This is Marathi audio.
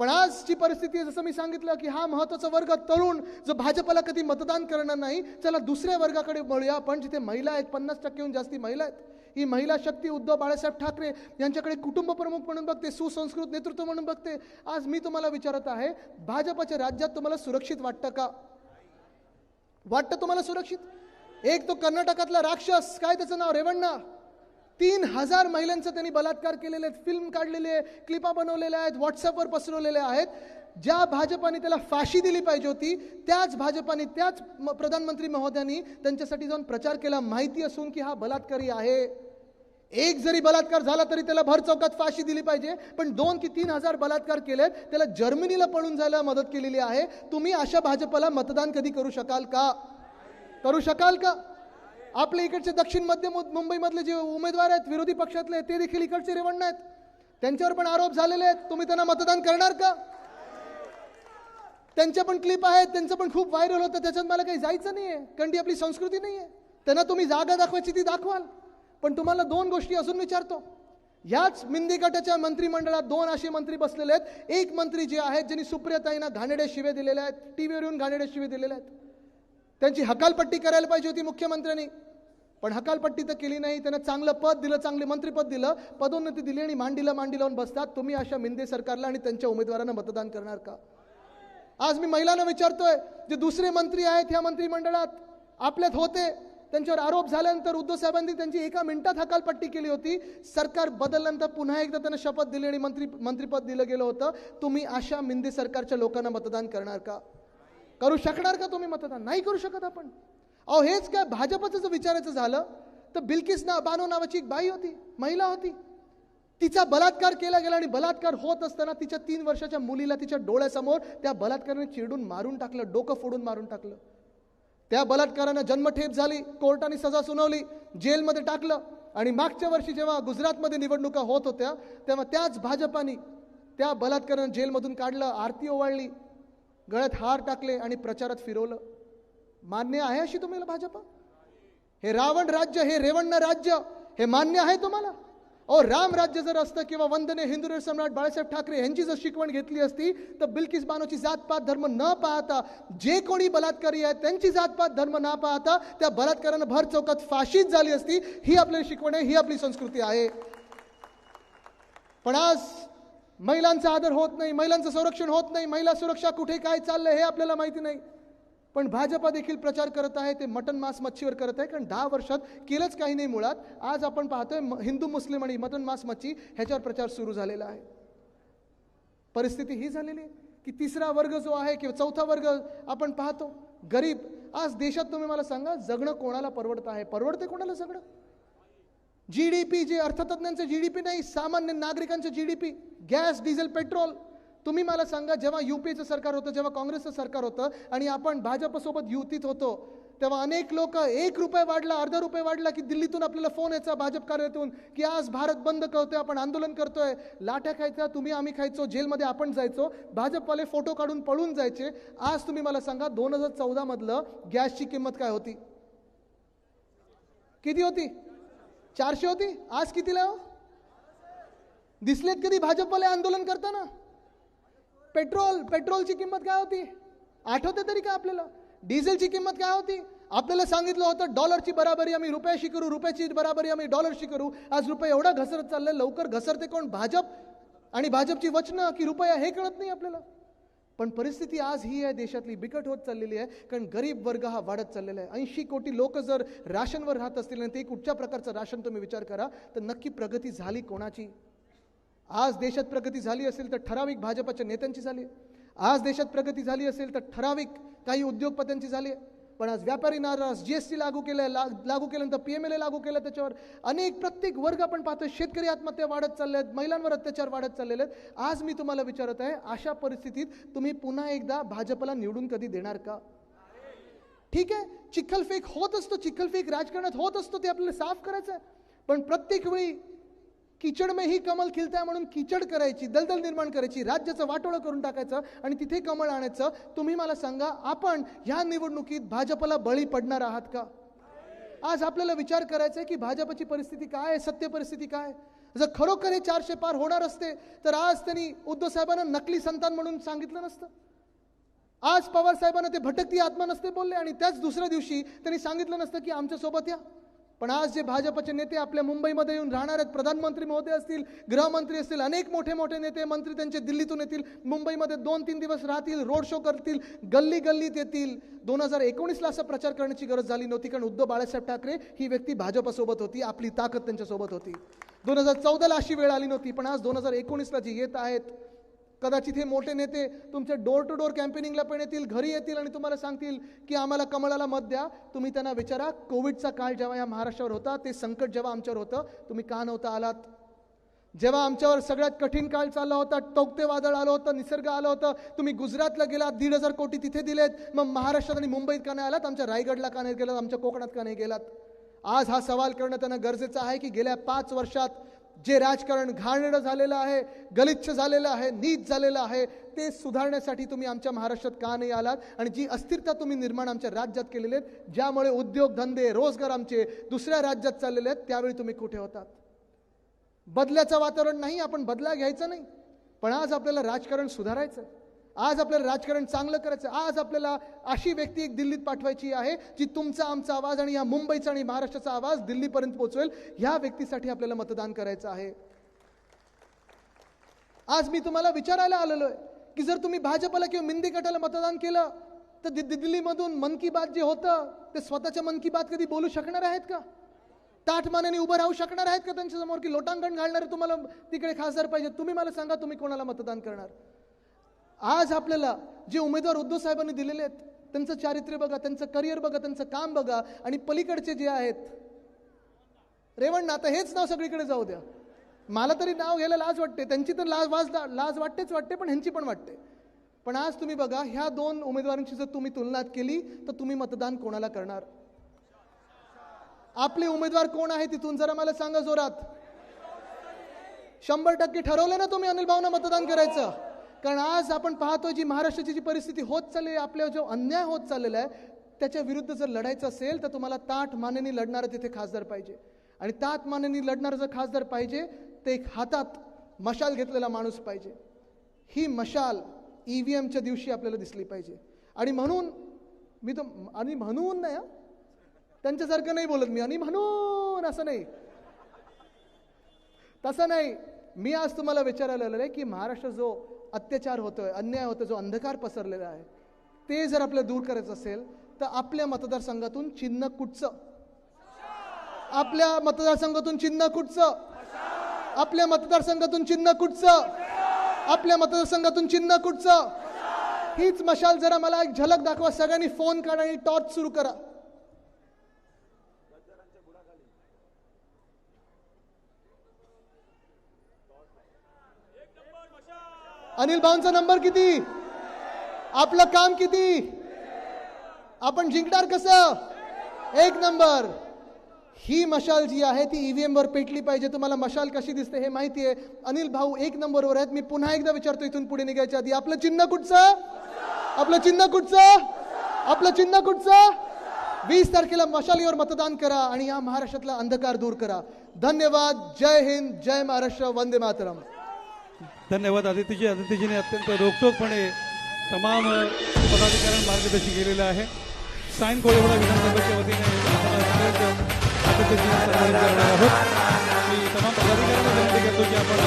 पण आजची परिस्थिती आहे, जसं मी सांगितलं की हा महत्त्वाचा वर्ग तरुण जो भाजपला कधी मतदान करणार नाही, चला दुसऱ्या वर्गाकडे वळूया आपण, जिथे महिला आहेत, 50%हून जास्ती महिला आहेत. ही महिला शक्ती उद्धव बाळासाहेब ठाकरे यांच्याकडे कुटुंब प्रमुख म्हणून बघते, सुसंस्कृत नेतृत्व म्हणून बघते. आज मी तुम्हाला विचारत आहे, भाजपच्या राज्यात तुम्हाला सुरक्षित वाटतं का? वाटतं तुम्हाला सुरक्षित? एक तो कर्नाटकातला राक्षस, काय त्याचं नाव, रेवण्णा, 3000 महिलांचा त्यांनी बलात्कार केलेले आहेत, फिल्म काढलेले आहे, क्लिपा बनवलेल्या आहेत, व्हॉट्सअपवर पसरवलेल्या आहेत. ज्या भाजपाने त्याला फाशी दिली पाहिजे होती, त्याच भाजपाने, त्याच प्रधानमंत्री महोदयांनी त्यांच्यासाठी जाऊन प्रचार केला, माहिती असून की हा बलात्कारी आहे. एक जरी बलात्कार झाला तरी त्याला भर चौकात फाशी दिली पाहिजे, पण 2 की 3000 बलात्कार केलेत, त्याला जर्मनीला पळून जायला मदत केलेली आहे. तुम्ही अशा भाजपला मतदान कधी करू शकाल का? करू शकाल का? आपल्या इकडचे दक्षिण मध्य मुंबईमधले जे उमेदवार आहेत विरोधी पक्षातले, ते देखील इकडचे रेवण्णा आहेत, त्यांच्यावर पण आरोप झालेले आहेत. तुम्ही त्यांना मतदान करणार का? त्यांच्या पण क्लिप आहेत, त्यांचं पण खूप व्हायरल होतं, त्याच्यात मला काही जायचं नाहीये, कारण ती आपली संस्कृती नाहीये. त्यांना तुम्ही जागा दाखवायची ती दाखवाल. पण तुम्हाला 2 गोष्टी अजून विचारतो. याच मिंदी गटाच्या मंत्रिमंडळात 2 असे मंत्री बसलेले आहेत. एक मंत्री जे आहेत, ज्यांनी सुप्रियाताईंना घाणेरड्या शिव्या दिलेल्या आहेत, टीव्हीवर येऊन घाणेरड्या शिव्या दिलेल्या आहेत. त्यांची हकालपट्टी करायला पाहिजे होती मुख्यमंत्र्यांनी, पण हकालपट्टी तर केली नाही. त्यांना चांगलं पद दिलं, चांगले मंत्रिपद दिलं, पदोन्नती दिली आणि मांडी लावून बसतात. तुम्ही अशा मिंदे सरकारला आणि त्यांच्या उमेदवारांना मतदान करणार का? आज मी महिलांना विचारतोय, जे दुसरे मंत्री आहेत ह्या मंत्रिमंडळात, आपल्यात होते, त्यांच्यावर आरोप झाल्यानंतर उद्धव साहेबांनी त्यांची 1 मिनिटात हकालपट्टी केली होती. सरकार बदलल्यानंतर पुन्हा एकदा त्यांना शपथ दिली आणि मंत्रिपद दिलं गेलं होतं. तुम्ही अशा मिंदे सरकारच्या लोकांना मतदान करणार का? करू शकणार का तुम्ही मतदान? नाही करू शकत आपण. अहो हेच काय, भाजपचं जर विचारायचं झालं तर बिल्किस बानो नावाची एक बाई होती, महिला होती, तिचा बलात्कार केला गेला आणि बलात्कार होत असताना तिच्या 3 वर्षाच्या मुलीला तिच्या डोळ्यासमोर त्या बलात्काराने चिरडून मारून टाकलं, डोकं फोडून मारून टाकलं. त्या बलात्कारानं जन्मठेप झाली, कोर्टाने सजा सुनावली, जेलमध्ये टाकलं. आणि मागच्या वर्षी जेव्हा गुजरातमध्ये निवडणुका होत होत्या, तेव्हा त्याच भाजपाने त्या बलात्कारानं जेलमधून काढलं, आरती ओवाळली, गळ्यात हार टाकले आणि प्रचारात फिरवलं. मान्य आहे अशी तुम्हाला भाजप? हे रावण राज्य, हे रेवण्णा राज्य, हे मान्य आहे तुम्हाला? अहो राम राज्य जर असतं किंवा वंदनीय हिंदू सम्राट बाळासाहेब ठाकरे यांची जर शिकवण घेतली असती, तर बिल्किस बानोची जातपात धर्म न पाहता, जे कोणी बलात्कारी आहेत त्यांची जातपात धर्म न पाहता त्या बलात्कारानं भर चौकात फाशीच झाली असती. ही आपली शिकवण आहे, ही आपली संस्कृती आहे. पण आज महिलांचा आदर होत नाही, महिलांचं संरक्षण होत नाही, महिला सुरक्षा कुठे काय चाललंय हे आपल्याला माहिती नाही. पण भाजपा देखील प्रचार करत आहे, ते मटन मांस मच्छीवर करत आहे, कारण 10 वर्षात केलंच काही नाही मुळात. आज आपण पाहतोय हिंदू मुस्लिम आणि मटन मांस मच्छी ह्याच्यावर प्रचार सुरू झालेला आहे. परिस्थिती ही झालेली आहे की 3रा वर्ग जो आहे किंवा 4था वर्ग आपण पाहतो, गरीब. आज देशात तुम्ही मला सांगा, जगणं कोणाला परवडतं आहे? परवडते कोणाला जगणं? जीडीपी, जे अर्थतज्ञांचं जीडीपी नाही, सामान्य नागरिकांचं जीडीपी, गॅस, डिझेल, पेट्रोल. तुम्ही मला सांगा, जेव्हा यूपीचं सरकार होतं, जेव्हा काँग्रेसचं सरकार होतं आणि आपण भाजपसोबत युतीत होतो, तेव्हा अनेक लोक ₹1 वाढला, अर्धा रुपये वाढला की दिल्लीतून आपल्याला फोन यायचा भाजप कार्यालयातून की आज भारत बंद करतोय, आपण आंदोलन करतोय, लाट्या खायच्या तुम्ही आम्ही खायचो, जेलमध्ये आपण जायचो, भाजपवाले फोटो काढून पळून जायचे. आज तुम्ही मला सांगा, 2014 मधलं गॅसची किंमत काय होती? किती होती? 400 होती. आज कितीला हो? दिसलेत कधी भाजपवाले आंदोलन करताना? पेट्रोलची किंमत काय होती? आठवते तरी का आपल्याला? डिझेलची किंमत काय होती? आपल्याला सांगितलं होतं डॉलरची बराबरी आम्ही रुपयाशी करू, रुपयाची बराबरी आम्ही डॉलरशी करू. आज रुपया एवढा घसरत चाललाय. लवकर घसरते कोण? भाजप आणि भाजपची वचनं की रुपया, हे कळत नाही आपल्याला. पण परिस्थिती आज ही आहे देशातली, बिकट होत चाललेली आहे, कारण गरीब वर्ग हा वाढत चाललेला आहे. 80 कोटी लोक जर राशनवर राहत असतील आणि ते कुठच्या प्रकारचं राशन तुम्ही विचार करा, तर नक्की प्रगती झाली कोणाची? आज देशात प्रगती झाली असेल तर ठराविक भाजपच्या नेत्यांची झाली. आज देशात प्रगती झाली असेल तर ठराविक काही उद्योगपत्यांची झाली. पण आज व्यापारी नाराज, जीएसटी लागू केल्यानंतर पीएमएलए लागू केलं, त्याच्यावर अनेक प्रत्येक वर्ग आपण पाहतोय. शेतकरी आत्महत्या वाढत चालल्या आहेत, महिलांवर अत्याचार वाढत चाललेले आहेत. आज मी तुम्हाला विचारत आहे, अशा परिस्थितीत तुम्ही पुन्हा एकदा भाजपला निवडून कधी देणार का? ठीक आहे, चिखलफेक होत असतो, चिखलफेक राजकारणात होत असतो, ते आपल्याला साफ करायचं आहे. पण प्रत्येक वेळी कीचड में ही कमल खिलता है म्हणून कीचड करायची, दलदल निर्माण करायची, राज्याचं वाटोळं करून टाकायचं आणि तिथे कमळ आणायचं. तुम्ही मला सांगा, आपण ह्या निवडणुकीत भाजपला बळी पडणार आहात का? आज आपल्याला विचार करायचा आहे की भाजपची परिस्थिती काय आहे, सत्य परिस्थिती काय. जर खरोखर हे 400 पार होणार असते तर आज त्यांनी उद्धव साहेबांना नकली संतान म्हणून सांगितलं नसतं. आज पवार साहेबांना ते भटकती आत्मा नसते बोलले आणि त्याच दुसऱ्या दिवशी त्यांनी सांगितलं नसतं की आमच्या सोबत या. पण आज जे भाजपचे नेते आपल्या मुंबईमध्ये येऊन राहणार आहेत, प्रधानमंत्री महोदय असतील, गृहमंत्री असतील, अनेक मोठे मोठे नेते मंत्री त्यांचे दिल्लीतून येतील, मुंबईमध्ये 2-3 दिवस राहतील, रोड शो करतील, गल्ली गल्लीत येतील. 2019ला असा प्रचार करण्याची गरज झाली नव्हती, कारण उद्धव बाळासाहेब ठाकरे ही व्यक्ती भाजपसोबत होती, आपली ताकद त्यांच्यासोबत होती. 2014ला अशी वेळ आली नव्हती, पण आज 2019ला जे येत आहेत, कदाचित हे मोठे नेते तुमच्या डोर टू डोर कॅम्पेनिंगला पण येतील, घरी येतील आणि तुम्हाला सांगतील की आम्हाला कमळाला मत द्या. तुम्ही त्यांना विचारा, कोविडचा काळ जेव्हा या महाराष्ट्रावर होता, ते संकट जेव्हा आमच्यावर होतं, तुम्ही का नव्हता आलात? जेव्हा आमच्यावर सगळ्यात कठीण काळ चालला होता, टौक्ते वादळ आलं होतं, निसर्ग आलं होतं, तुम्ही गुजरातला गेलात, 1,500 कोटी तिथे दिलेत, मग महाराष्ट्रात आणि मुंबईत का नाही आलात? आमच्या रायगडला का नाही गेलात? आमच्या कोकणात का नाही गेलात? आज हा सवाल करणं त्यांना गरजेचं आहे की गेल्या 5 वर्षात जे राजकारण घाणेरडं झालेलं आहे, गलिच्छ झालेलं आहे, नीच झालेलं आहे, ते सुधारण्यासाठी तुम्ही आमच्या महाराष्ट्रात का नाही आलात? आणि जी अस्थिरता तुम्ही निर्माण आमच्या राज्यात केलेले आहेत, ज्यामुळे उद्योगधंदे, रोजगार आमचे दुसऱ्या राज्यात चाललेले आहेत, त्यावेळी तुम्ही कुठे होतात? बदल्याचं वातावरण नाही, आपण बदला घ्यायचा नाही, पण आज आपल्याला राजकारण सुधारायचं, आज आपल्याला राजकारण चांगलं करायचं. आज आपल्याला अशी व्यक्ती एक दिल्लीत पाठवायची आहे जी तुमचा आमचा आवाज आणि या मुंबईचा आणि महाराष्ट्राचा आवाज दिल्लीपर्यंत पोहोचवेल. ह्या व्यक्तीसाठी आपल्याला मतदान करायचं आहे. आज मी तुम्हाला विचारायला आलेलो आहे की जर तुम्ही भाजपला किंवा मिंदी गटाला मतदान केलं तर दिल्लीमधून मन की बात जे होतं ते स्वतःच्या मन की बात कधी बोलू शकणार आहेत का? ताठमानेने उभं राहू शकणार आहेत का त्यांच्यासमोर? की लोटांगण घालणारे तुम्हाला तिकडे खासदार पाहिजे? तुम्ही मला सांगा, तुम्ही कोणाला मतदान करणार? आज आपल्याला जे उमेदवार उद्धव साहेबांनी दिलेले आहेत, त्यांचं चारित्र्य बघा, त्यांचं करिअर बघा, त्यांचं काम बघा, आणि पलीकडचे जे आहेत, रेवण्णा, आता हेच नाव सगळीकडे जाऊ द्या, मला तरी नाव घ्यायला लाज वाटते, त्यांची तर लाज वाटतेच वाटते, पण ह्यांची पण वाटते. पण आज तुम्ही बघा, ह्या 2 उमेदवारांची जर तुम्ही तुलना केली तर तुम्ही मतदान कोणाला करणार? आपले उमेदवार कोण आहे तिथून जरा मला सांगा जोरात. 100% ठरवलं ना तुम्ही अनिल भाऊंना मतदान करायचं? कारण आज आपण पाहतो जी महाराष्ट्राची जी परिस्थिती होत चालली आहे, आपल्यावर जो अन्याय होत चाललेला आहे, त्याच्या विरुद्ध जर लढायचं असेल तर तुम्हाला ताठ मानेने लढणारा तिथे खासदार पाहिजे. आणि ताठ मानेने लढणारा जर खासदार पाहिजे ते एक हातात मशाल घेतलेला माणूस पाहिजे. ही मशाल EVMच्या दिवशी आपल्याला दिसली पाहिजे. आणि म्हणून मी तो आणि म्हणून नाही, त्यांच्यासारखं नाही बोलत मी, आणि म्हणून असं नाही, तसं नाही. मी आज तुम्हाला विचारायला आलेलं आहे की महाराष्ट्र जो अत्याचार होतोय, अन्याय होतोय, जो अंधकार पसरलेला आहे, ते जर आपल्याला दूर करायचं असेल तर आपल्या मतदारसंघातून चिन्ह कुठचं? आपल्या मतदारसंघातून चिन्ह कुठचं? आपल्या मतदारसंघातून चिन्ह कुठचं? आपल्या मतदारसंघातून चिन्ह कुठचं? हीच मशाल जरा मला एक झलक दाखवा. सगळ्यांनी फोन काढा आणि टॉर्च सुरू करा. अनिल भाऊंचा नंबर किती? आपलं काम किती? आपण जिंकणार कसं? 1 नंबर. ही मशाल जी आहे ती EVM वर पेटली पाहिजे. तुम्हाला मशाल कशी दिसते हे माहिती आहे. अनिल भाऊ 1 नंबरवर आहेत. मी पुन्हा एकदा विचारतो इथून पुढे निघायच्या आधी, आपलं चिन्ह कुठचं? आपलं चिन्ह कुठचं? आपलं चिन्ह कुठचं? 20 तारखेला मशालीवर मतदान करा आणि या महाराष्ट्रातला अंधकार दूर करा. धन्यवाद. जय हिंद, जय महाराष्ट्र, वंदे मातरम. धन्यवाद आदित्यजीने अत्यंत रोखठोकपणे तमाम पदाधिकाऱ्यांना मार्गदर्शन केलेलं आहे. साईन कोळेवाडा विधानसभेच्या वतीने आदित्यजींना सन्मानित करणार आहोत. मी तमाम पदाधिकाऱ्यांना विनंती करतो की आपण